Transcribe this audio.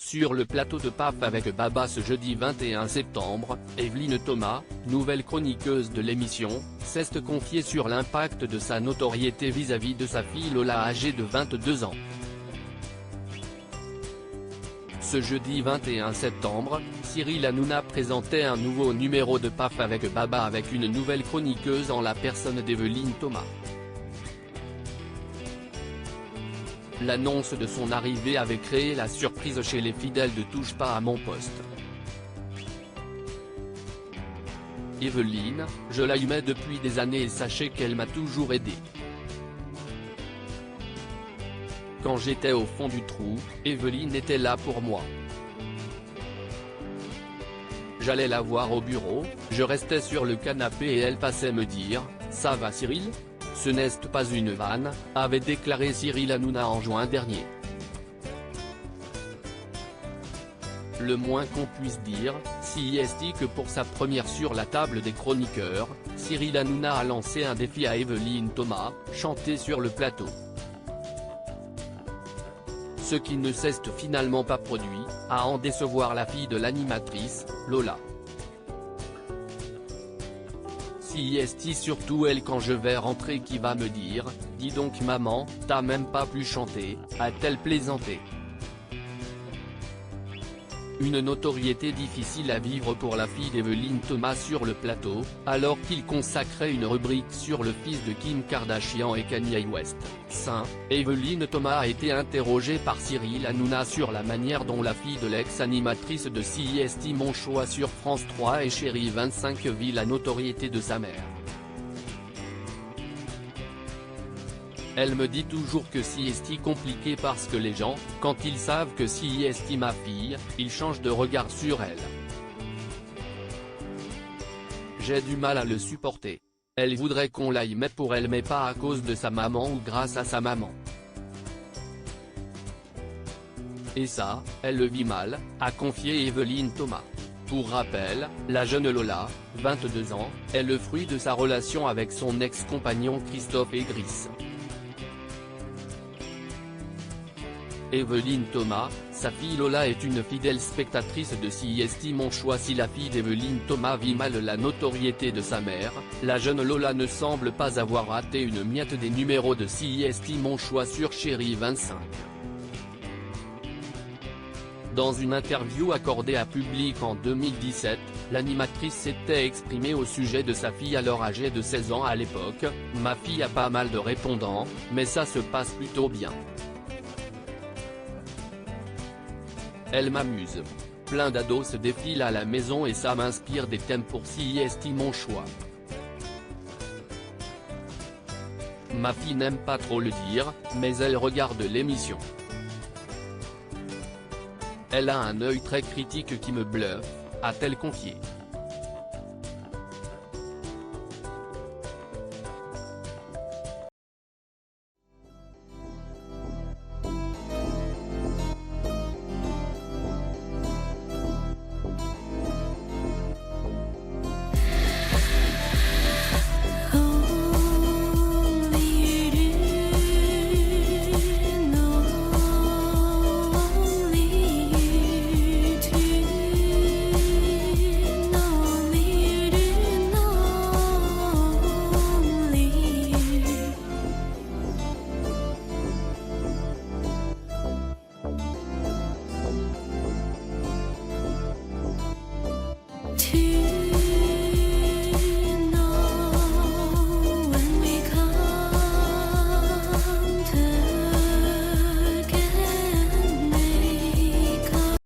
Sur le plateau de PAF avec Baba ce jeudi 21 septembre, Evelyne Thomas, nouvelle chroniqueuse de l'émission, s'est confiée sur l'impact de sa notoriété vis-à-vis de sa fille Lola âgée de 22 ans. Ce jeudi 21 septembre, Cyril Hanouna présentait un nouveau numéro de PAF avec Baba avec une nouvelle chroniqueuse en la personne d'Evelyne Thomas. L'annonce de son arrivée avait créé la surprise chez les fidèles de Touche pas à mon poste. Evelyne, je l'aimais depuis des années et sachez qu'elle m'a toujours aidé. Quand j'étais au fond du trou, Evelyne était là pour moi. J'allais la voir au bureau, je restais sur le canapé et elle passait me dire « Ça va Cyril ? Ce n'est pas une vanne », avait déclaré Cyril Hanouna en juin dernier. Le moins qu'on puisse dire, si est que pour sa première sur la table des chroniqueurs, Cyril Hanouna a lancé un défi à Evelyne Thomas, chanter sur le plateau. Ce qui ne s'est finalement pas produit, à en décevoir la fille de l'animatrice, Lola. Si est surtout elle quand je vais rentrer qui va me dire, dis donc maman, t'as même pas pu chanter, a-t-elle plaisanté. Une notoriété difficile à vivre pour la fille d'Evelyne Thomas sur le plateau, alors qu'il consacrait une rubrique sur le fils de Kim Kardashian et Kanye West. Evelyne Thomas a été interrogée par Cyril Hanouna sur la manière dont la fille de l'ex-animatrice de CIST Mon Choix sur France 3 et Chérie 25 vit la notoriété de sa mère. Elle me dit toujours que CIST compliqué parce que les gens, quand ils savent que CIST ma fille, ils changent de regard sur elle. J'ai du mal à le supporter. Elle voudrait qu'on l'aille mais pour elle mais pas à cause de sa maman ou grâce à sa maman. Et ça, elle le vit mal, a confié Evelyne Thomas. Pour rappel, la jeune Lola, 22 ans, est le fruit de sa relation avec son ex-compagnon Christophe Egris. Evelyne Thomas, sa fille Lola est une fidèle spectatrice de CIST Mon Choix. Si la fille d'Evelyne Thomas vit mal la notoriété de sa mère, la jeune Lola ne semble pas avoir raté une miette des numéros de CIST Mon Choix sur Chérie 25. Dans une interview accordée à Public en 2017, l'animatrice s'était exprimée au sujet de sa fille alors âgée de 16 ans à l'époque, « Ma fille a pas mal de répondants, mais ça se passe plutôt bien. Elle m'amuse. Plein d'ados se défilent à la maison et ça m'inspire des thèmes pour CIST Mon Choix. Ma fille n'aime pas trop le dire, mais elle regarde l'émission. Elle a un œil très critique qui me bluffe, a-t-elle confié.